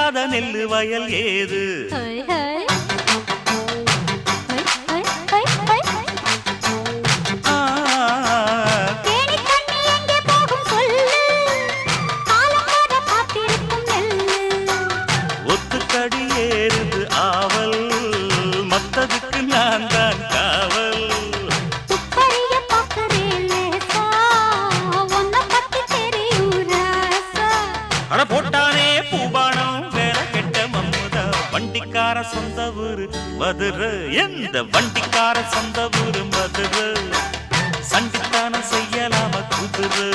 விதைக்காத நெல்லு வயல் ஏது? ஒத்துக்கடி ஏறுது ஆவல், மத்ததுக்கு நான் தான் காவல். அட போட்டானே பூபானம் வேற கெட்ட மம்முதா. வண்டிக்கார சொந்த ஊரு மதுரை, எந்த வண்டிக்கார சொந்த ஊரு மதுரை. சண்டித்தானம் செய்யலாம குதிரை.